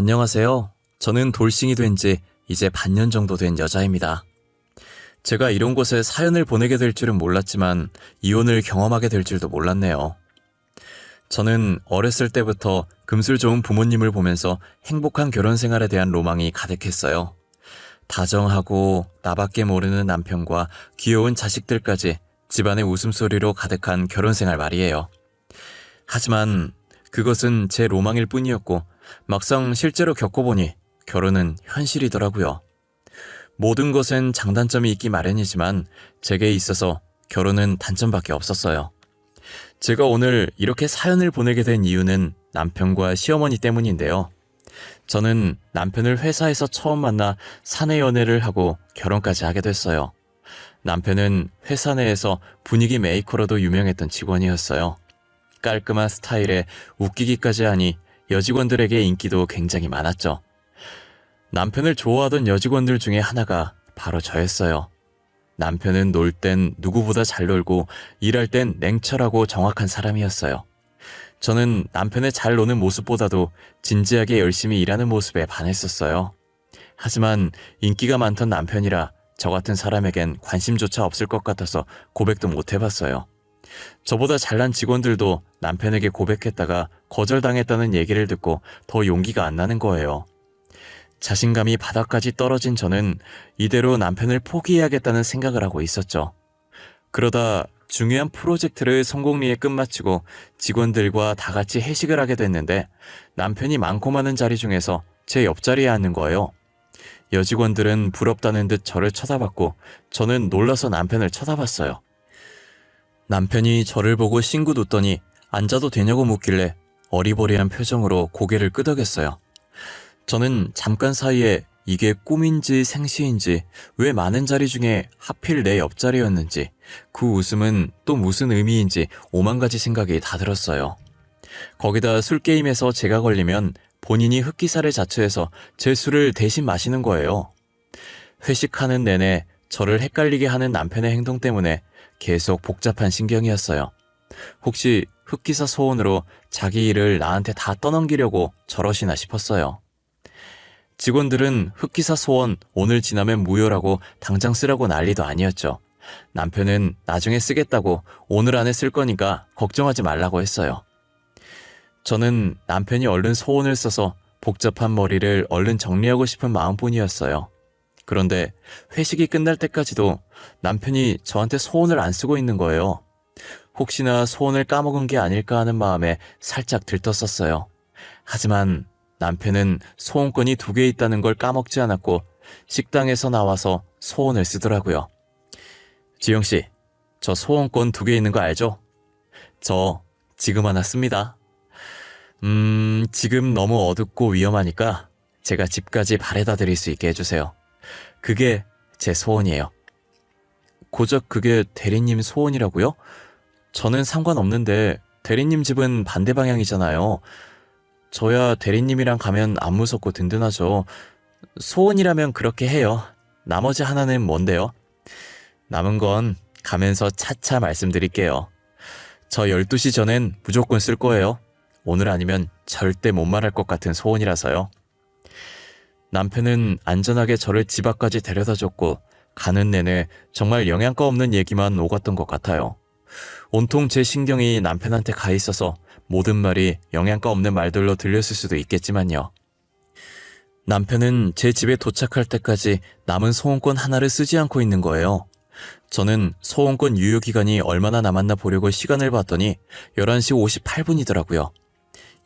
안녕하세요. 저는 돌싱이 된 지 이제 반년 정도 된 여자입니다. 제가 이런 곳에 사연을 보내게 될 줄은 몰랐지만 이혼을 경험하게 될 줄도 몰랐네요. 저는 어렸을 때부터 금술 좋은 부모님을 보면서 행복한 결혼 생활에 대한 로망이 가득했어요. 다정하고 나밖에 모르는 남편과 귀여운 자식들까지 집안의 웃음소리로 가득한 결혼 생활 말이에요. 하지만 그것은 제 로망일 뿐이었고 막상 실제로 겪어보니 결혼은 현실이더라고요. 모든 것엔 장단점이 있기 마련이지만 제게 있어서 결혼은 단점밖에 없었어요. 제가 오늘 이렇게 사연을 보내게 된 이유는 남편과 시어머니 때문인데요. 저는 남편을 회사에서 처음 만나 사내 연애를 하고 결혼까지 하게 됐어요. 남편은 회사 내에서 분위기 메이커로도 유명했던 직원이었어요. 깔끔한 스타일에 웃기기까지 하니 여직원들에게 인기도 굉장히 많았죠. 남편을 좋아하던 여직원들 중에 하나가 바로 저였어요. 남편은 놀 땐 누구보다 잘 놀고 일할 땐 냉철하고 정확한 사람이었어요. 저는 남편의 잘 노는 모습보다도 진지하게 열심히 일하는 모습에 반했었어요. 하지만 인기가 많던 남편이라 저 같은 사람에겐 관심조차 없을 것 같아서 고백도 못 해봤어요. 저보다 잘난 직원들도 남편에게 고백했다가 거절당했다는 얘기를 듣고 더 용기가 안 나는 거예요. 자신감이 바닥까지 떨어진 저는 이대로 남편을 포기해야겠다는 생각을 하고 있었죠. 그러다 중요한 프로젝트를 성공리에 끝마치고 직원들과 다 같이 회식을 하게 됐는데 남편이 많고 많은 자리 중에서 제 옆자리에 앉는 거예요. 여직원들은 부럽다는 듯 저를 쳐다봤고 저는 놀라서 남편을 쳐다봤어요. 남편이 저를 보고 싱긋 웃더니 앉아도 되냐고 묻길래 어리버리한 표정으로 고개를 끄덕였어요. 저는 잠깐 사이에 이게 꿈인지 생시인지 왜 많은 자리 중에 하필 내 옆자리였는지 그 웃음은 또 무슨 의미인지 오만 가지 생각이 다 들었어요. 거기다 술게임에서 제가 걸리면 본인이 흑기사를 자처해서 제 술을 대신 마시는 거예요. 회식하는 내내 저를 헷갈리게 하는 남편의 행동 때문에 계속 복잡한 신경이었어요. 혹시 흑기사 소원으로 자기 일을 나한테 다 떠넘기려고 저러시나 싶었어요. 직원들은 흑기사 소원 오늘 지나면 무효라고 당장 쓰라고 난리도 아니었죠. 남편은 나중에 쓰겠다고 오늘 안에 쓸 거니까 걱정하지 말라고 했어요. 저는 남편이 얼른 소원을 써서 복잡한 머리를 얼른 정리하고 싶은 마음뿐이었어요. 그런데 회식이 끝날 때까지도 남편이 저한테 소원을 안 쓰고 있는 거예요. 혹시나 소원을 까먹은 게 아닐까 하는 마음에 살짝 들떴었어요. 하지만 남편은 소원권이 2개 있다는 걸 까먹지 않았고 식당에서 나와서 소원을 쓰더라고요. 지영씨, 저 소원권 2개 있는 거 알죠? 저 지금 하나 씁니다. 지금 너무 어둡고 위험하니까 제가 집까지 바래다 드릴 수 있게 해주세요. 그게 제 소원이에요. 고작 그게 대리님 소원이라고요? 저는 상관없는데 대리님 집은 반대 방향이잖아요. 저야 대리님이랑 가면 안 무섭고 든든하죠. 소원이라면 그렇게 해요. 나머지 하나는 뭔데요? 남은 건 가면서 차차 말씀드릴게요. 저 12시 전엔 무조건 쓸 거예요. 오늘 아니면 절대 못 말할 것 같은 소원이라서요. 남편은 안전하게 저를 집 앞까지 데려다줬고 가는 내내 정말 영양가 없는 얘기만 오갔던 것 같아요. 온통 제 신경이 남편한테 가 있어서 모든 말이 영양가 없는 말들로 들렸을 수도 있겠지만요. 남편은 제 집에 도착할 때까지 남은 소원권 하나를 쓰지 않고 있는 거예요. 저는 소원권 유효기간이 얼마나 남았나 보려고 시간을 봤더니 11시 58분이더라고요.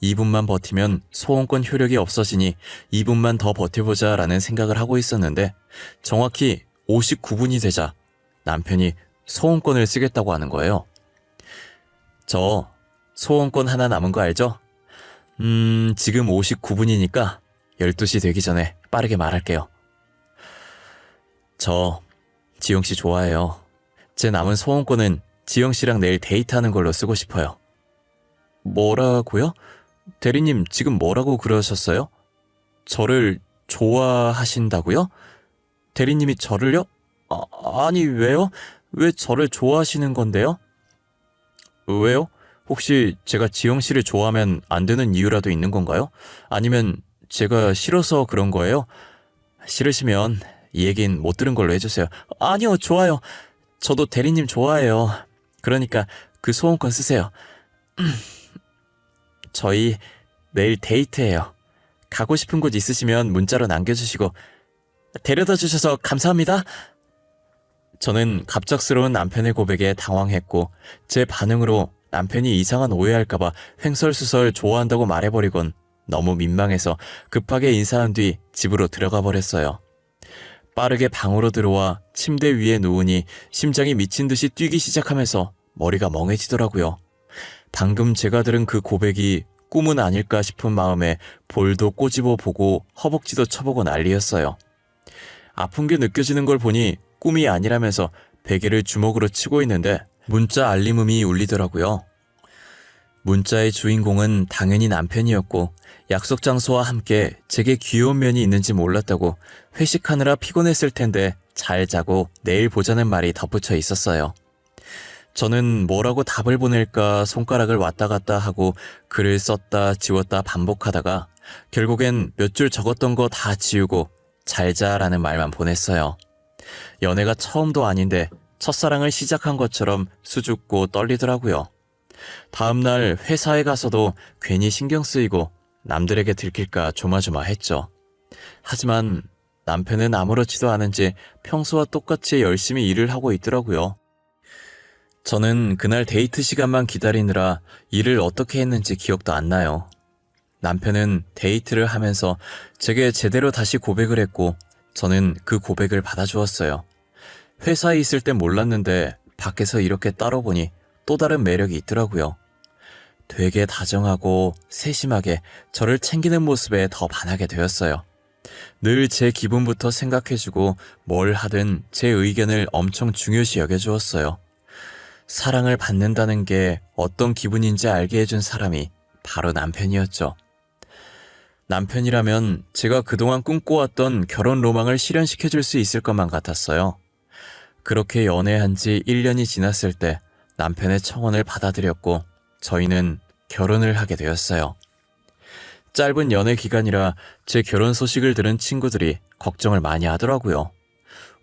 2분만 버티면 소원권 효력이 없어지니 2분만 더 버텨보자 라는 생각을 하고 있었는데 정확히 59분이 되자 남편이 소원권을 쓰겠다고 하는 거예요. 저 소원권 하나 남은 거 알죠? 지금 59분이니까 12시 되기 전에 빠르게 말할게요. 저 지영씨 좋아해요. 제 남은 소원권은 지영씨랑 내일 데이트하는 걸로 쓰고 싶어요. 뭐라고요? 대리님 지금 뭐라고 그러셨어요? 저를 좋아하신다고요? 대리님이 저를요? 아니 왜요? 왜 저를 좋아하시는 건데요? 왜요? 혹시 제가 지영씨를 좋아하면 안 되는 이유라도 있는 건가요? 아니면 제가 싫어서 그런 거예요? 싫으시면 이 얘긴 못 들은 걸로 해주세요. 아니요, 좋아요. 저도 대리님 좋아해요. 그러니까 그 소원권 쓰세요. 저희 내일 데이트해요. 가고 싶은 곳 있으시면 문자로 남겨주시고 데려다 주셔서 감사합니다. 저는 갑작스러운 남편의 고백에 당황했고 제 반응으로 남편이 이상한 오해할까봐 횡설수설 좋아한다고 말해버리곤 너무 민망해서 급하게 인사한 뒤 집으로 들어가 버렸어요. 빠르게 방으로 들어와 침대 위에 누우니 심장이 미친 듯이 뛰기 시작하면서 머리가 멍해지더라고요. 방금 제가 들은 그 고백이 꿈은 아닐까 싶은 마음에 볼도 꼬집어 보고 허벅지도 쳐보고 난리였어요. 아픈 게 느껴지는 걸 보니 꿈이 아니라면서 베개를 주먹으로 치고 있는데 문자 알림음이 울리더라고요. 문자의 주인공은 당연히 남편이었고 약속 장소와 함께 제게 귀여운 면이 있는지 몰랐다고 회식하느라 피곤했을 텐데 잘 자고 내일 보자는 말이 덧붙여 있었어요. 저는 뭐라고 답을 보낼까 손가락을 왔다 갔다 하고 글을 썼다 지웠다 반복하다가 결국엔 몇 줄 적었던 거 다 지우고 잘 자라는 말만 보냈어요. 연애가 처음도 아닌데 첫사랑을 시작한 것처럼 수줍고 떨리더라고요. 다음날 회사에 가서도 괜히 신경 쓰이고 남들에게 들킬까 조마조마했죠. 하지만 남편은 아무렇지도 않은지 평소와 똑같이 열심히 일을 하고 있더라고요. 저는 그날 데이트 시간만 기다리느라 일을 어떻게 했는지 기억도 안 나요. 남편은 데이트를 하면서 제게 제대로 다시 고백을 했고 저는 그 고백을 받아주었어요. 회사에 있을 땐 몰랐는데 밖에서 이렇게 따로 보니 또 다른 매력이 있더라고요. 되게 다정하고 세심하게 저를 챙기는 모습에 더 반하게 되었어요. 늘 제 기분부터 생각해주고 뭘 하든 제 의견을 엄청 중요시 여겨주었어요. 사랑을 받는다는 게 어떤 기분인지 알게 해준 사람이 바로 남편이었죠. 남편이라면 제가 그동안 꿈꿔왔던 결혼 로망을 실현시켜줄 수 있을 것만 같았어요. 그렇게 연애한 지 1년이 지났을 때 남편의 청혼을 받아들였고 저희는 결혼을 하게 되었어요. 짧은 연애 기간이라 제 결혼 소식을 들은 친구들이 걱정을 많이 하더라고요.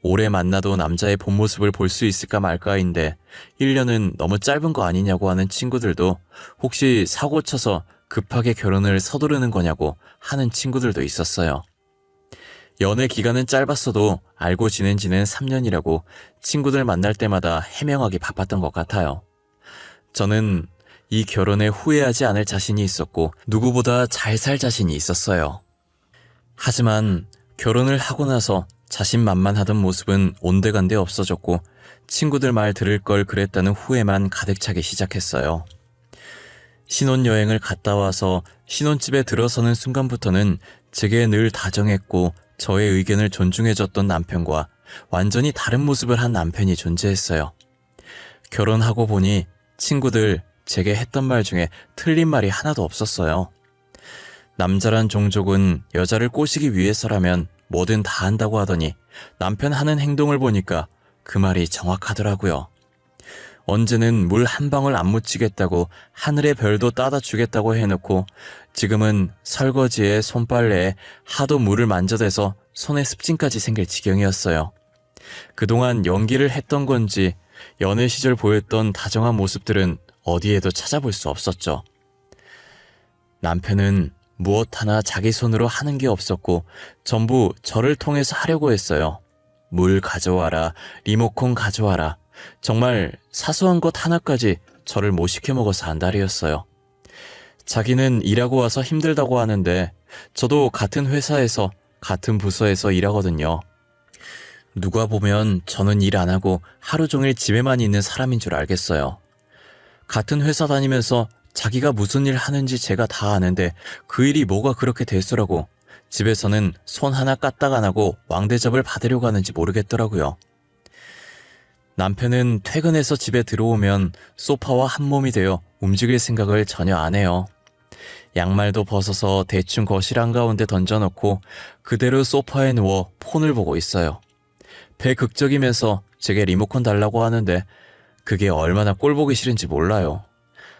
오래 만나도 남자의 본 모습을 볼 수 있을까 말까인데 1년은 너무 짧은 거 아니냐고 하는 친구들도 혹시 사고 쳐서 급하게 결혼을 서두르는 거냐고 하는 친구들도 있었어요. 연애 기간은 짧았어도 알고 지낸 지는 3년이라고 친구들 만날 때마다 해명하기 바빴던 것 같아요. 저는 이 결혼에 후회하지 않을 자신이 있었고 누구보다 잘 살 자신이 있었어요. 하지만 결혼을 하고 나서 자신만만하던 모습은 온데간데 없어졌고 친구들 말 들을 걸 그랬다는 후회만 가득 차기 시작했어요. 신혼여행을 갔다 와서 신혼집에 들어서는 순간부터는 제게 늘 다정했고 저의 의견을 존중해줬던 남편과 완전히 다른 모습을 한 남편이 존재했어요. 결혼하고 보니 친구들 제게 했던 말 중에 틀린 말이 하나도 없었어요. 남자란 종족은 여자를 꼬시기 위해서라면 뭐든 다 한다고 하더니 남편 하는 행동을 보니까 그 말이 정확하더라고요. 언제는 물 한 방울 안 묻히겠다고 하늘의 별도 따다 주겠다고 해놓고 지금은 설거지에 손빨래에 하도 물을 만져대서 손에 습진까지 생길 지경이었어요. 그동안 연기를 했던 건지 연애 시절 보였던 다정한 모습들은 어디에도 찾아볼 수 없었죠. 남편은 무엇 하나 자기 손으로 하는 게 없었고 전부 저를 통해서 하려고 했어요. 물 가져와라, 리모컨 가져와라. 정말 사소한 것 하나까지 저를 못 시켜 먹어서 안달이었어요. 자기는 일하고 와서 힘들다고 하는데 저도 같은 회사에서 같은 부서에서 일하거든요. 누가 보면 저는 일 안 하고 하루 종일 집에만 있는 사람인 줄 알겠어요. 같은 회사 다니면서 자기가 무슨 일 하는지 제가 다 아는데 그 일이 뭐가 그렇게 대수라고 집에서는 손 하나 까딱 안 하고 왕대접을 받으려고 하는지 모르겠더라고요. 남편은 퇴근해서 집에 들어오면 소파와 한몸이 되어 움직일 생각을 전혀 안 해요. 양말도 벗어서 대충 거실 한가운데 던져놓고 그대로 소파에 누워 폰을 보고 있어요. 배극적이면서 제게 리모컨 달라고 하는데 그게 얼마나 꼴보기 싫은지 몰라요.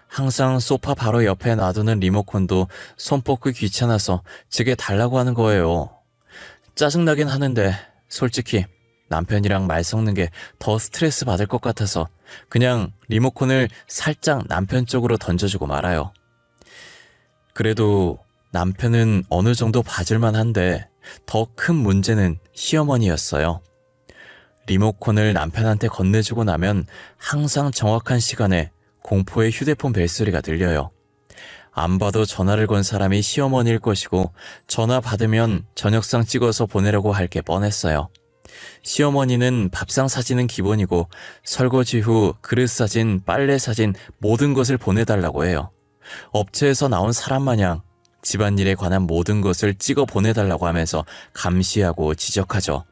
항상 소파 바로 옆에 놔두는 리모컨도 손 뻗기 귀찮아서 제게 달라고 하는 거예요. 짜증나긴 하는데 솔직히 남편이랑 말 섞는 게 더 스트레스 받을 것 같아서 그냥 리모컨을 살짝 남편 쪽으로 던져주고 말아요. 그래도 남편은 어느 정도 봐줄만 한데 더 큰 문제는 시어머니였어요. 리모컨을 남편한테 건네주고 나면 항상 정확한 시간에 공포의 휴대폰 벨소리가 들려요. 안 봐도 전화를 건 사람이 시어머니일 것이고 전화 받으면 저녁상 찍어서 보내려고 할 게 뻔했어요. 시어머니는 밥상 사진은 기본이고 설거지 후 그릇 사진, 빨래 사진 모든 것을 보내달라고 해요. 업체에서 나온 사람 마냥 집안일에 관한 모든 것을 찍어 보내달라고 하면서 감시하고 지적하죠.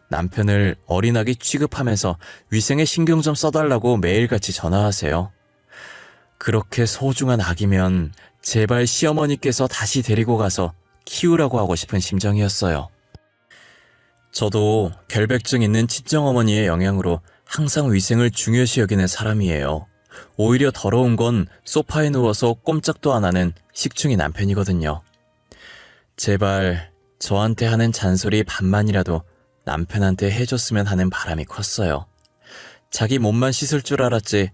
남편을 어린아기 취급하면서 위생에 신경 좀 써달라고 매일같이 전화하세요. 그렇게 소중한 아기면 제발 시어머니께서 다시 데리고 가서 키우라고 하고 싶은 심정이었어요. 저도 결백증 있는 친정어머니의 영향으로 항상 위생을 중요시 여기는 사람이에요. 오히려 더러운 건 소파에 누워서 꼼짝도 안 하는 식충이 남편이거든요. 제발 저한테 하는 잔소리 반만이라도 남편한테 해줬으면 하는 바람이 컸어요. 자기 몸만 씻을 줄 알았지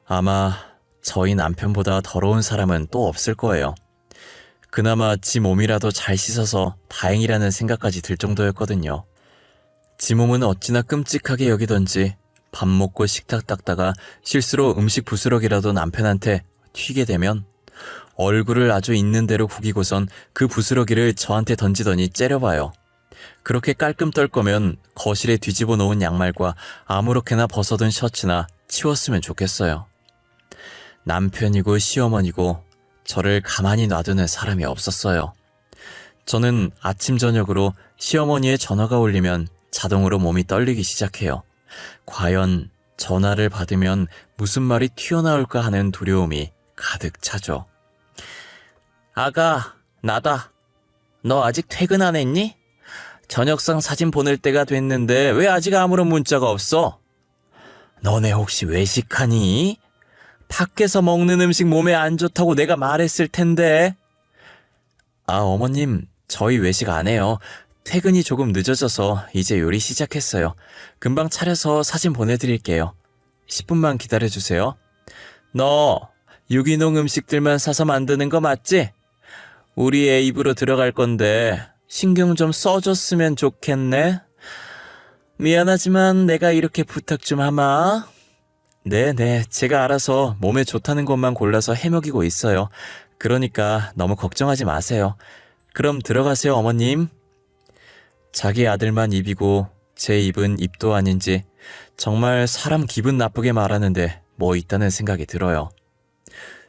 아마 저희 남편보다 더러운 사람은 또 없을 거예요. 그나마 지 몸이라도 잘 씻어서 다행이라는 생각까지 들 정도였거든요. 지 몸은 어찌나 끔찍하게 여기던지 밥 먹고 식탁 닦다가 실수로 음식 부스러기라도 남편한테 튀게 되면 얼굴을 아주 있는 대로 구기고선 그 부스러기를 저한테 던지더니 째려봐요. 그렇게 깔끔 떨 거면 거실에 뒤집어 놓은 양말과 아무렇게나 벗어둔 셔츠나 치웠으면 좋겠어요. 남편이고 시어머니고 저를 가만히 놔두는 사람이 없었어요. 저는 아침 저녁으로 시어머니의 전화가 울리면 자동으로 몸이 떨리기 시작해요. 과연 전화를 받으면 무슨 말이 튀어나올까 하는 두려움이 가득 차죠. 아가, 나다. 너 아직 퇴근 안 했니? 저녁상 사진 보낼 때가 됐는데 왜 아직 아무런 문자가 없어? 너네 혹시 외식하니? 밖에서 먹는 음식 몸에 안 좋다고 내가 말했을 텐데. 아, 어머님, 저희 외식 안 해요. 퇴근이 조금 늦어져서 이제 요리 시작했어요. 금방 차려서 사진 보내드릴게요. 10분만 기다려주세요. 너 유기농 음식들만 사서 만드는 거 맞지? 우리 애 입으로 들어갈 건데 신경 좀 써줬으면 좋겠네. 미안하지만 내가 이렇게 부탁 좀 하마. 네네, 제가 알아서 몸에 좋다는 것만 골라서 해먹이고 있어요. 그러니까 너무 걱정하지 마세요. 그럼 들어가세요, 어머님. 자기 아들만 입이고 제 입은 입도 아닌지 정말 사람 기분 나쁘게 말하는데 뭐 있다는 생각이 들어요.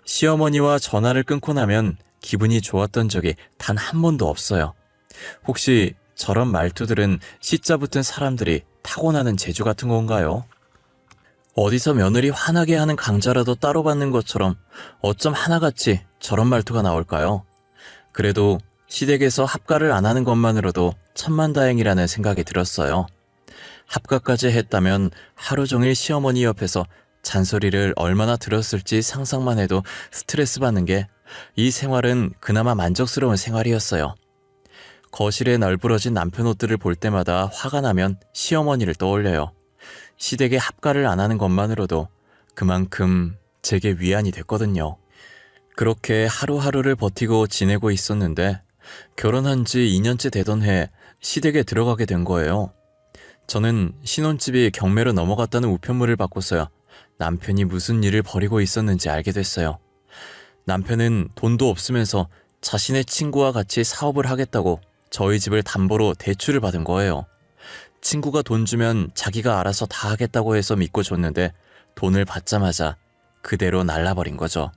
시어머니와 전화를 끊고 나면 기분이 좋았던 적이 단 한 번도 없어요. 혹시 저런 말투들은 시자 붙은 사람들이 타고나는 재주 같은 건가요? 어디서 며느리 화나게 하는 강좌라도 따로 받는 것처럼 어쩜 하나같이 저런 말투가 나올까요? 그래도 시댁에서 합가를 안 하는 것만으로도 천만다행이라는 생각이 들었어요. 합가까지 했다면 하루 종일 시어머니 옆에서 잔소리를 얼마나 들었을지 상상만 해도 스트레스 받는 게 이 생활은 그나마 만족스러운 생활이었어요. 거실에 널브러진 남편 옷들을 볼 때마다 화가 나면 시어머니를 떠올려요. 시댁에 합가를 안 하는 것만으로도 그만큼 제게 위안이 됐거든요. 그렇게 하루하루를 버티고 지내고 있었는데 결혼한 지 2년째 되던 해 시댁에 들어가게 된 거예요. 저는 신혼집이 경매로 넘어갔다는 우편물을 받고서야 남편이 무슨 일을 벌이고 있었는지 알게 됐어요. 남편은 돈도 없으면서 자신의 친구와 같이 사업을 하겠다고 저희 집을 담보로 대출을 받은 거예요. 친구가 돈 주면 자기가 알아서 다 하겠다고 해서 믿고 줬는데 돈을 받자마자 그대로 날라버린 거죠.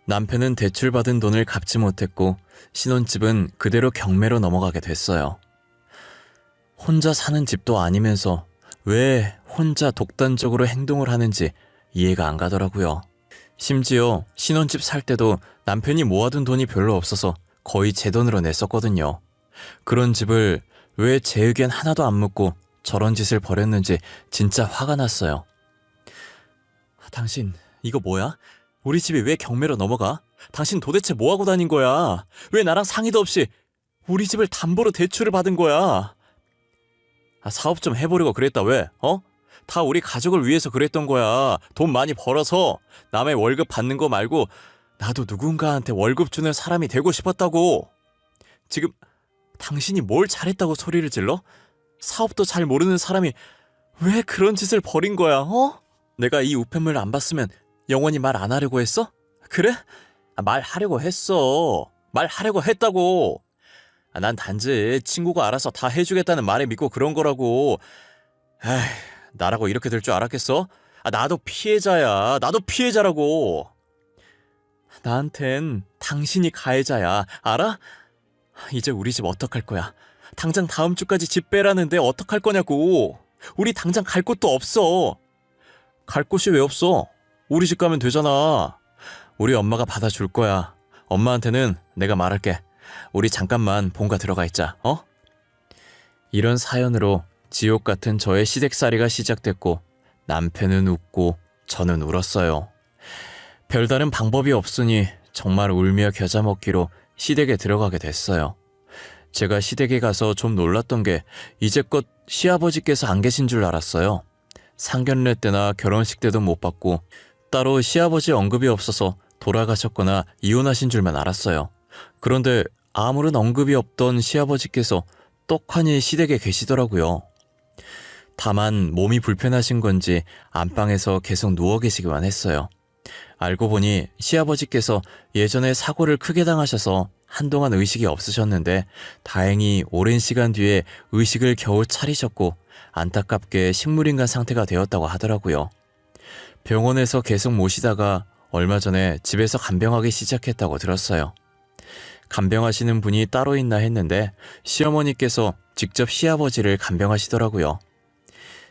남편은 대출받은 돈을 갚지 못했고 신혼집은 그대로 경매로 넘어가게 됐어요. 혼자 사는 집도 아니면서 왜 혼자 독단적으로 행동을 하는지 이해가 안 가더라고요. 심지어 신혼집 살 때도 남편이 모아둔 돈이 별로 없어서 거의 제 돈으로 냈었거든요. 그런 집을 왜 제 의견 하나도 안 묻고 저런 짓을 벌였는지 진짜 화가 났어요. 당신 이거 뭐야? 우리 집이 왜 경매로 넘어가? 당신 도대체 뭐하고 다닌 거야? 왜 나랑 상의도 없이 우리 집을 담보로 대출을 받은 거야? 사업 좀 해보려고 그랬다 왜? 다 우리 가족을 위해서 그랬던 거야. 돈 많이 벌어서 남의 월급 받는 거 말고 나도 누군가한테 월급 주는 사람이 되고 싶었다고. 지금 당신이 뭘 잘했다고 소리를 질러? 사업도 잘 모르는 사람이 왜 그런 짓을 벌인 거야? 내가 이 우편물 안 봤으면 영원히 말 안 하려고 했어? 그래? 말하려고 했어. 말하려고 했다고. 난 단지 친구가 알아서 다 해주겠다는 말에 믿고 그런 거라고. 에이, 나라고 이렇게 될 줄 알았겠어? 나도 피해자야. 나도 피해자라고. 나한텐 당신이 가해자야. 알아? 이제 우리 집 어떡할 거야? 당장 다음 주까지 집 빼라는데 어떡할 거냐고. 우리 당장 갈 곳도 없어. 갈 곳이 왜 없어? 우리 집 가면 되잖아. 우리 엄마가 받아줄 거야. 엄마한테는 내가 말할게. 우리 잠깐만 본가 들어가 있자. 이런 사연으로 지옥 같은 저의 시댁살이가 시작됐고 남편은 웃고 저는 울었어요. 별다른 방법이 없으니 정말 울며 겨자 먹기로 시댁에 들어가게 됐어요. 제가 시댁에 가서 좀 놀랐던 게 이제껏 시아버지께서 안 계신 줄 알았어요. 상견례 때나 결혼식 때도 못 봤고 따로 시아버지 언급이 없어서 돌아가셨거나 이혼하신 줄만 알았어요. 그런데 아무런 언급이 없던 시아버지께서 떡하니 시댁에 계시더라고요. 다만 몸이 불편하신 건지 안방에서 계속 누워 계시기만 했어요. 알고 보니 시아버지께서 예전에 사고를 크게 당하셔서 한동안 의식이 없으셨는데 다행히 오랜 시간 뒤에 의식을 겨우 차리셨고 안타깝게 식물인간 상태가 되었다고 하더라고요. 병원에서 계속 모시다가 얼마 전에 집에서 간병하기 시작했다고 들었어요. 간병하시는 분이 따로 있나 했는데 시어머니께서 직접 시아버지를 간병하시더라고요.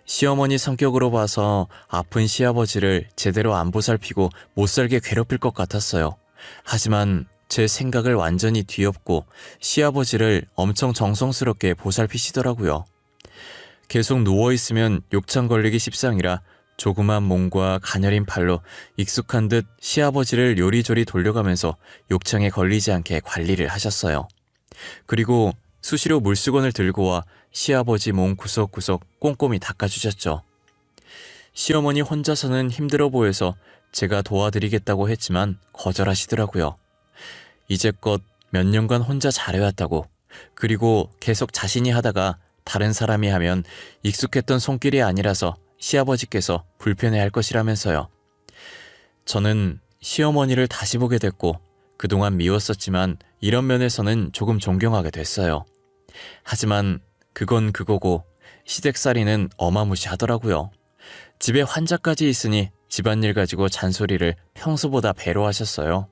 시어머니 성격으로 봐서 아픈 시아버지를 제대로 안 보살피고 못살게 괴롭힐 것 같았어요. 하지만 제 생각을 완전히 뒤엎고 시아버지를 엄청 정성스럽게 보살피시더라고요. 계속 누워있으면 욕창 걸리기 십상이라 조그만 몸과 가녀린 팔로 익숙한 듯 시아버지를 요리조리 돌려가면서 욕창에 걸리지 않게 관리를 하셨어요. 그리고 수시로 물수건을 들고 와 시아버지 몸 구석구석 꼼꼼히 닦아주셨죠. 시어머니 혼자서는 힘들어 보여서 제가 도와드리겠다고 했지만 거절하시더라고요. 이제껏 몇 년간 혼자 잘해왔다고, 그리고 계속 자신이 하다가 다른 사람이 하면 익숙했던 손길이 아니라서 시아버지께서 불편해할 것이라면서요. 저는 시어머니를 다시 보게 됐고 그동안 미웠었지만 이런 면에서는 조금 존경하게 됐어요. 하지만 그건 그거고 시댁살이는 어마무시하더라고요. 집에 환자까지 있으니 집안일 가지고 잔소리를 평소보다 배로 하셨어요.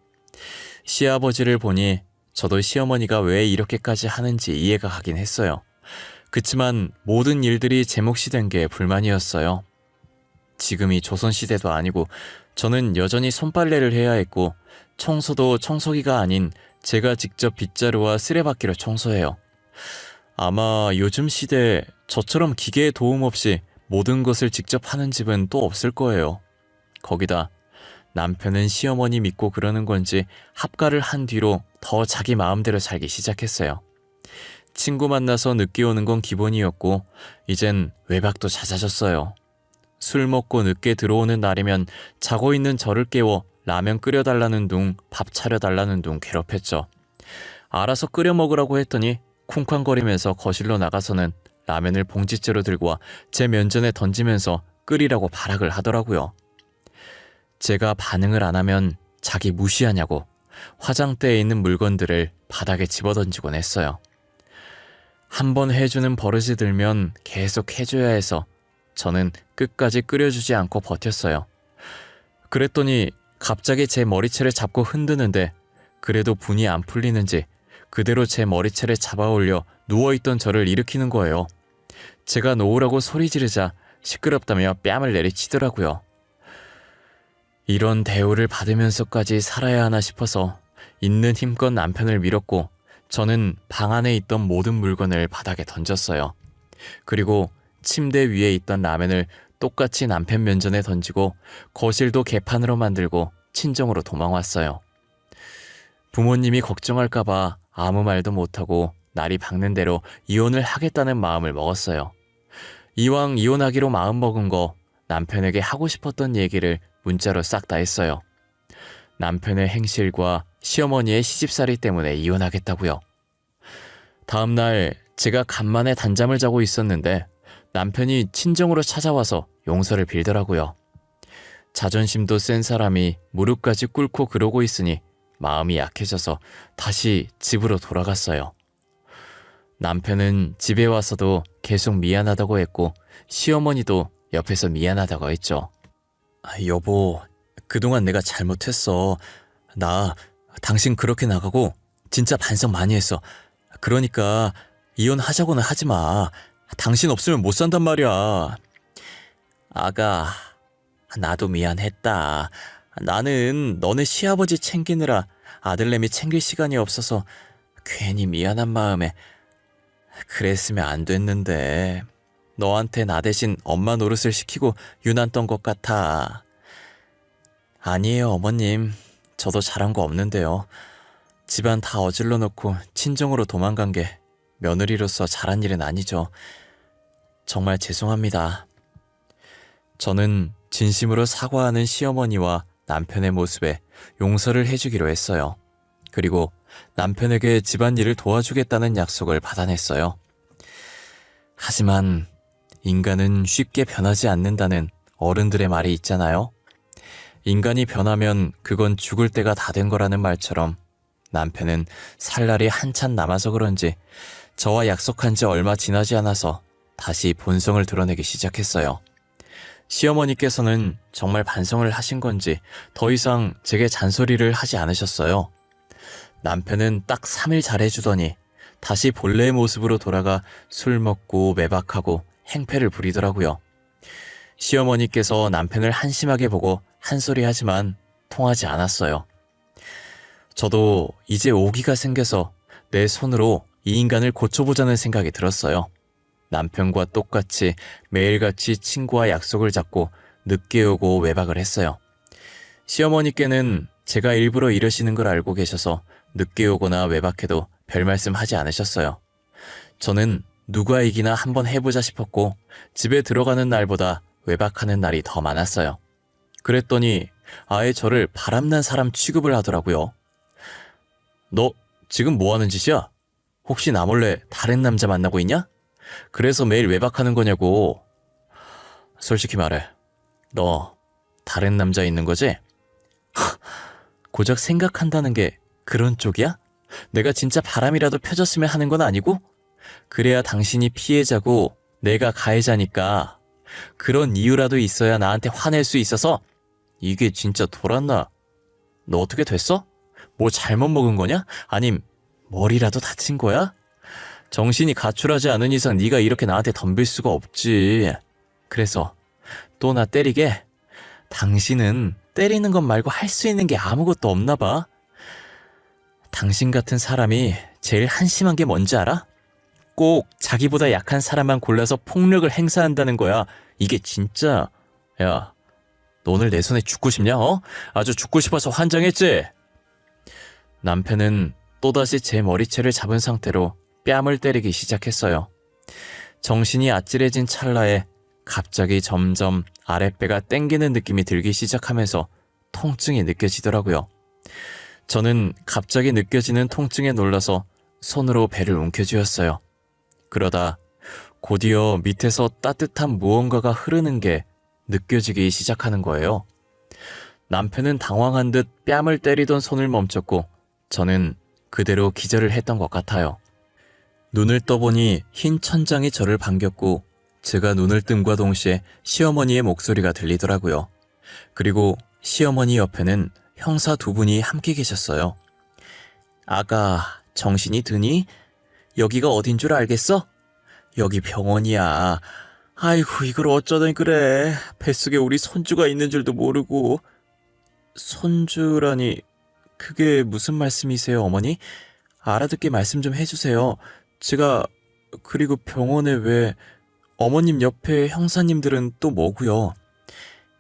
시아버지를 보니 저도 시어머니가 왜 이렇게까지 하는지 이해가 가긴 했어요. 그치만 모든 일들이 제 몫이 된 게 불만이었어요. 지금이 조선시대도 아니고 저는 여전히 손빨래를 해야 했고 청소도 청소기가 아닌 제가 직접 빗자루와 쓰레받기로 청소해요. 아마 요즘 시대에 저처럼 기계의 도움 없이 모든 것을 직접 하는 집은 또 없을 거예요. 거기다 남편은 시어머니 믿고 그러는 건지 합가를 한 뒤로 더 자기 마음대로 살기 시작했어요. 친구 만나서 늦게 오는 건 기본이었고 이젠 외박도 잦아졌어요. 술 먹고 늦게 들어오는 날이면 자고 있는 저를 깨워 라면 끓여달라는 둥, 밥 차려달라는 둥 괴롭혔죠. 알아서 끓여 먹으라고 했더니 쿵쾅거리면서 거실로 나가서는 라면을 봉지째로 들고 와 제 면전에 던지면서 끓이라고 발악을 하더라고요. 제가 반응을 안 하면 자기 무시하냐고 화장대에 있는 물건들을 바닥에 집어던지곤 했어요. 한번 해주는 버릇이 들면 계속 해줘야 해서 저는 끝까지 끓여주지 않고 버텼어요. 그랬더니 갑자기 제 머리채를 잡고 흔드는데 그래도 분이 안 풀리는지 그대로 제 머리채를 잡아 올려 누워있던 저를 일으키는 거예요. 제가 놓으라고 소리 지르자 시끄럽다며 뺨을 내리치더라고요. 이런 대우를 받으면서까지 살아야 하나 싶어서 있는 힘껏 남편을 밀었고 저는 방 안에 있던 모든 물건을 바닥에 던졌어요. 그리고 침대 위에 있던 라면을 똑같이 남편 면전에 던지고 거실도 개판으로 만들고 친정으로 도망왔어요. 부모님이 걱정할까봐 아무 말도 못하고 날이 밝는 대로 이혼을 하겠다는 마음을 먹었어요. 이왕 이혼하기로 마음먹은 거 남편에게 하고 싶었던 얘기를 문자로 싹 다 했어요. 남편의 행실과 시어머니의 시집살이 때문에 이혼하겠다고요. 다음날 제가 간만에 단잠을 자고 있었는데 남편이 친정으로 찾아와서 용서를 빌더라고요. 자존심도 센 사람이 무릎까지 꿇고 그러고 있으니 마음이 약해져서 다시 집으로 돌아갔어요. 남편은 집에 와서도 계속 미안하다고 했고 시어머니도 옆에서 미안하다고 했죠. 여보, 그동안 내가 잘못했어. 나 당신 그렇게 나가고 진짜 반성 많이 했어. 그러니까 이혼하자고는 하지 마. 당신 없으면 못 산단 말이야. 아가, 나도 미안했다. 나는 너네 시아버지 챙기느라 아들내미 챙길 시간이 없어서 괜히 미안한 마음에 그랬으면 안 됐는데 너한테 나 대신 엄마 노릇을 시키고 유난 떤 것 같아. 아니에요, 어머님. 저도 잘한 거 없는데요. 집안 다 어질러 놓고 친정으로 도망간 게 며느리로서 잘한 일은 아니죠. 정말 죄송합니다. 저는 진심으로 사과하는 시어머니와 남편의 모습에 용서를 해주기로 했어요. 그리고 남편에게 집안일을 도와주겠다는 약속을 받아냈어요. 하지만 인간은 쉽게 변하지 않는다는 어른들의 말이 있잖아요. 인간이 변하면 그건 죽을 때가 다 된 거라는 말처럼 남편은 살 날이 한참 남아서 그런지 저와 약속한 지 얼마 지나지 않아서 다시 본성을 드러내기 시작했어요. 시어머니께서는 정말 반성을 하신 건지 더 이상 제게 잔소리를 하지 않으셨어요. 남편은 딱 3일 잘해주더니 다시 본래의 모습으로 돌아가 술 먹고 매박하고 행패를 부리더라고요. 시어머니께서 남편을 한심하게 보고 한 소리 하지만 통하지 않았어요. 저도 이제 오기가 생겨서 내 손으로 이 인간을 고쳐보자는 생각이 들었어요. 남편과 똑같이 매일같이 친구와 약속을 잡고 늦게 오고 외박을 했어요. 시어머니께는 제가 일부러 이러시는 걸 알고 계셔서 늦게 오거나 외박해도 별 말씀 하지 않으셨어요. 저는 누가 이기나 한번 해보자 싶었고 집에 들어가는 날보다 외박하는 날이 더 많았어요. 그랬더니 아예 저를 바람난 사람 취급을 하더라고요. 너 지금 뭐 하는 짓이야? 혹시 나 몰래 다른 남자 만나고 있냐? 그래서 매일 외박하는 거냐고. 솔직히 말해. 너 다른 남자 있는 거지? 고작 생각한다는 게 그런 쪽이야? 내가 진짜 바람이라도 펴졌으면 하는 건 아니고? 그래야 당신이 피해자고 내가 가해자니까 그런 이유라도 있어야 나한테 화낼 수 있어서. 이게 진짜 돌았나? 너 어떻게 됐어? 뭐 잘못 먹은 거냐? 아님 머리라도 다친 거야? 정신이 가출하지 않은 이상 네가 이렇게 나한테 덤빌 수가 없지. 그래서 또 나 때리게? 당신은 때리는 것 말고 할 수 있는 게 아무것도 없나 봐. 당신 같은 사람이 제일 한심한 게 뭔지 알아? 꼭 자기보다 약한 사람만 골라서 폭력을 행사한다는 거야. 이게 진짜. 야, 너 오늘 내 손에 죽고 싶냐? 아주 죽고 싶어서 환장했지? 남편은 또다시 제 머리채를 잡은 상태로 뺨을 때리기 시작했어요. 정신이 아찔해진 찰나에 갑자기 점점 아랫배가 땡기는 느낌이 들기 시작하면서 통증이 느껴지더라고요. 저는 갑자기 느껴지는 통증에 놀라서 손으로 배를 움켜쥐었어요. 그러다 곧이어 밑에서 따뜻한 무언가가 흐르는 게 느껴지기 시작하는 거예요. 남편은 당황한 듯 뺨을 때리던 손을 멈췄고 저는 그대로 기절을 했던 것 같아요. 눈을 떠보니 흰 천장이 저를 반겼고 제가 눈을 뜸과 동시에 시어머니의 목소리가 들리더라고요. 그리고 시어머니 옆에는 형사 2분이 함께 계셨어요. 아가, 정신이 드니? 여기가 어딘 줄 알겠어? 여기 병원이야. 아이고, 이걸 어쩌든 그래. 뱃속에 우리 손주가 있는 줄도 모르고. 손주라니, 그게 무슨 말씀이세요, 어머니? 알아듣게 말씀 좀 해주세요. 제가, 그리고 병원에 왜, 어머님 옆에 형사님들은 또 뭐고요?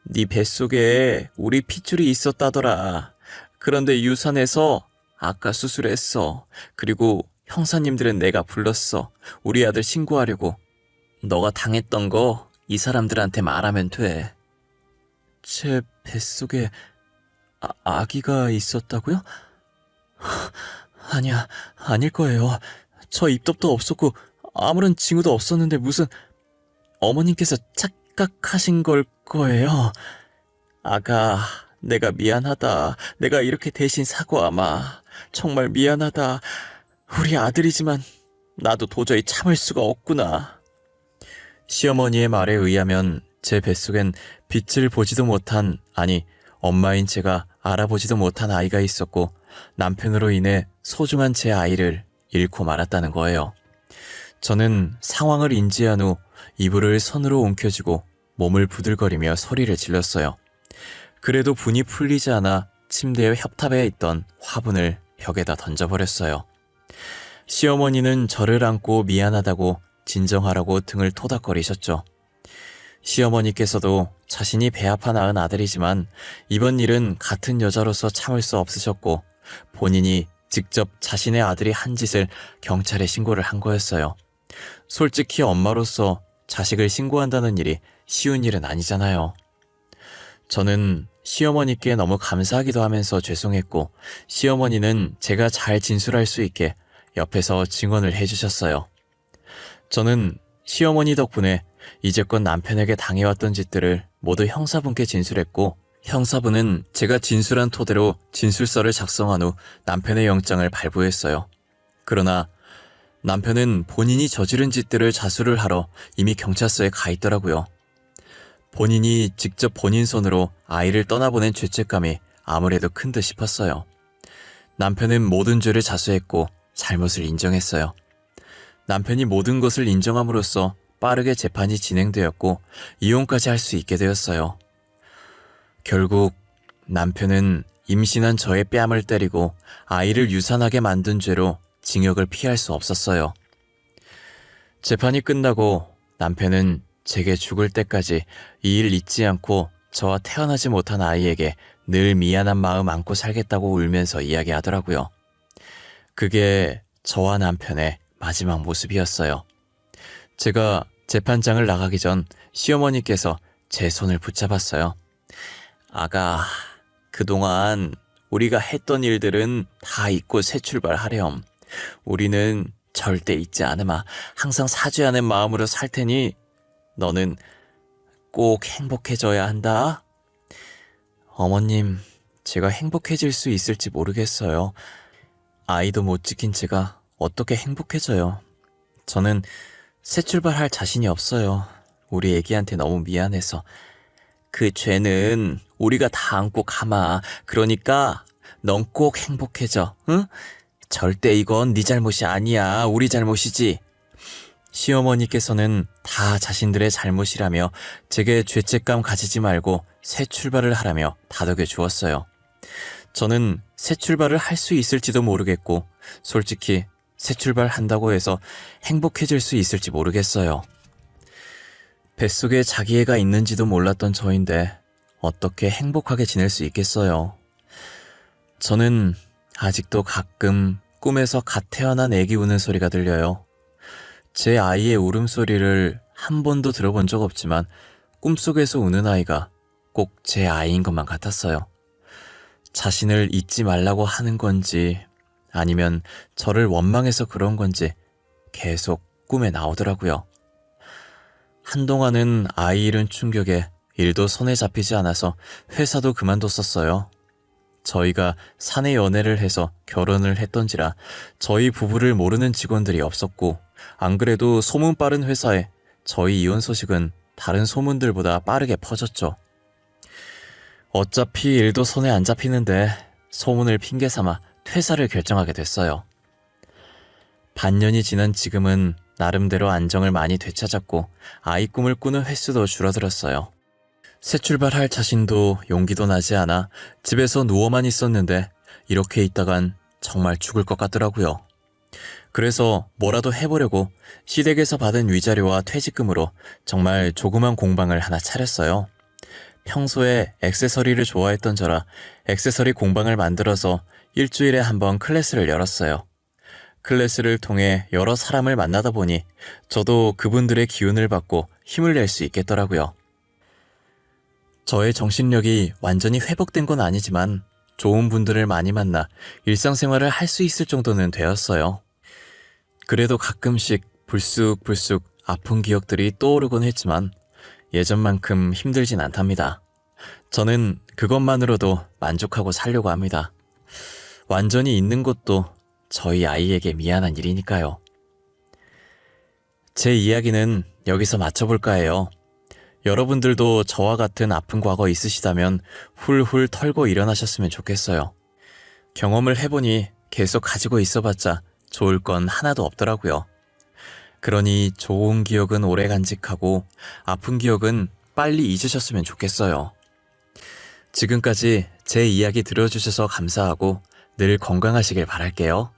네 뱃속에 우리 핏줄이 있었다더라. 그런데 유산해서 아까 수술했어. 그리고 형사님들은 내가 불렀어. 우리 아들 신고하려고. 너가 당했던 거 이 사람들한테 말하면 돼. 제 뱃속에 아기가 있었다고요? 아니야, 아닐 거예요. 저 입덧도 없었고 아무런 징후도 없었는데 무슨 어머님께서 착각하신 걸 거예요. 아가, 내가 미안하다. 내가 이렇게 대신 사과하마. 정말 미안하다. 우리 아들이지만 나도 도저히 참을 수가 없구나. 시어머니의 말에 의하면 제 뱃속엔 빛을 보지도 못한, 아니 엄마인 제가 알아보지도 못한 아이가 있었고 남편으로 인해 소중한 제 아이를 잃고 말았다는 거예요. 저는 상황을 인지한 후 이불을 손으로 움켜쥐고 몸을 부들거리며 소리를 질렀어요. 그래도 분이 풀리지 않아 침대의 협탑에 있던 화분을 벽에다 던져버렸어요. 시어머니는 저를 안고 미안하다고 진정하라고 등을 토닥거리셨죠. 시어머니께서도 자신이 배 아파 낳은 아들이지만 이번 일은 같은 여자로서 참을 수 없으셨고 본인이 직접 자신의 아들이 한 짓을 경찰에 신고를 한 거였어요. 솔직히 엄마로서 자식을 신고한다는 일이 쉬운 일은 아니잖아요. 저는 시어머니께 너무 감사하기도 하면서 죄송했고 시어머니는 제가 잘 진술할 수 있게 옆에서 증언을 해주셨어요. 저는 시어머니 덕분에 이제껏 남편에게 당해왔던 짓들을 모두 형사분께 진술했고 형사분은 제가 진술한 토대로 진술서를 작성한 후 남편의 영장을 발부했어요. 그러나 남편은 본인이 저지른 짓들을 자수를 하러 이미 경찰서에 가 있더라고요. 본인이 직접 본인 손으로 아이를 떠나보낸 죄책감이 아무래도 큰 듯 싶었어요. 남편은 모든 죄를 자수했고 잘못을 인정했어요. 남편이 모든 것을 인정함으로써 빠르게 재판이 진행되었고 이혼까지 할 수 있게 되었어요. 결국 남편은 임신한 저의 뺨을 때리고 아이를 유산하게 만든 죄로 징역을 피할 수 없었어요. 재판이 끝나고 남편은 제게 죽을 때까지 이 일 잊지 않고 저와 태어나지 못한 아이에게 늘 미안한 마음 안고 살겠다고 울면서 이야기하더라고요. 그게 저와 남편의 마지막 모습이었어요. 제가 재판장을 나가기 전 시어머니께서 제 손을 붙잡았어요. 아가, 그동안 우리가 했던 일들은 다 잊고 새 출발하렴. 우리는 절대 잊지 않으마. 항상 사죄하는 마음으로 살 테니 너는 꼭 행복해져야 한다. 어머님, 제가 행복해질 수 있을지 모르겠어요. 아이도 못 지킨 제가 어떻게 행복해져요. 저는 새 출발할 자신이 없어요. 우리 애기한테 너무 미안해서. 그 죄는 우리가 다 안고 가마. 그러니까 넌 꼭 행복해져. 응? 절대 이건 네 잘못이 아니야. 우리 잘못이지. 시어머니께서는 다 자신들의 잘못이라며 제게 죄책감 가지지 말고 새 출발을 하라며 다독여 주었어요. 저는 새 출발을 할 수 있을지도 모르겠고 솔직히 새 출발한다고 해서 행복해질 수 있을지 모르겠어요. 뱃속에 자기 애가 있는지도 몰랐던 저인데 어떻게 행복하게 지낼 수 있겠어요. 저는 아직도 가끔 꿈에서 갓 태어난 애기 우는 소리가 들려요. 제 아이의 울음소리를 한 번도 들어본 적 없지만 꿈속에서 우는 아이가 꼭 제 아이인 것만 같았어요. 자신을 잊지 말라고 하는 건지 아니면 저를 원망해서 그런 건지 계속 꿈에 나오더라고요. 한동안은 아이 잃은 충격에 일도 손에 잡히지 않아서 회사도 그만뒀었어요. 저희가 사내 연애를 해서 결혼을 했던지라 저희 부부를 모르는 직원들이 없었고 안 그래도 소문 빠른 회사에 저희 이혼 소식은 다른 소문들보다 빠르게 퍼졌죠. 어차피 일도 손에 안 잡히는데 소문을 핑계 삼아 퇴사를 결정하게 됐어요. 반년이 지난 지금은 나름대로 안정을 많이 되찾았고 아이 꿈을 꾸는 횟수도 줄어들었어요. 새 출발할 자신도 용기도 나지 않아 집에서 누워만 있었는데 이렇게 있다간 정말 죽을 것 같더라고요. 그래서 뭐라도 해보려고 시댁에서 받은 위자료와 퇴직금으로 정말 조그만 공방을 하나 차렸어요. 평소에 액세서리를 좋아했던 저라 액세서리 공방을 만들어서 일주일에 한 번 클래스를 열었어요. 클래스를 통해 여러 사람을 만나다 보니 저도 그분들의 기운을 받고 힘을 낼 수 있겠더라고요. 저의 정신력이 완전히 회복된 건 아니지만 좋은 분들을 많이 만나 일상생활을 할 수 있을 정도는 되었어요. 그래도 가끔씩 불쑥불쑥 아픈 기억들이 떠오르곤 했지만 예전만큼 힘들진 않답니다. 저는 그것만으로도 만족하고 살려고 합니다. 완전히 있는 것도 저희 아이에게 미안한 일이니까요. 제 이야기는 여기서 마쳐볼까 해요. 여러분들도 저와 같은 아픈 과거 있으시다면 훌훌 털고 일어나셨으면 좋겠어요. 경험을 해보니 계속 가지고 있어봤자 좋을 건 하나도 없더라고요. 그러니 좋은 기억은 오래 간직하고 아픈 기억은 빨리 잊으셨으면 좋겠어요. 지금까지 제 이야기 들어주셔서 감사하고 늘 건강하시길 바랄게요.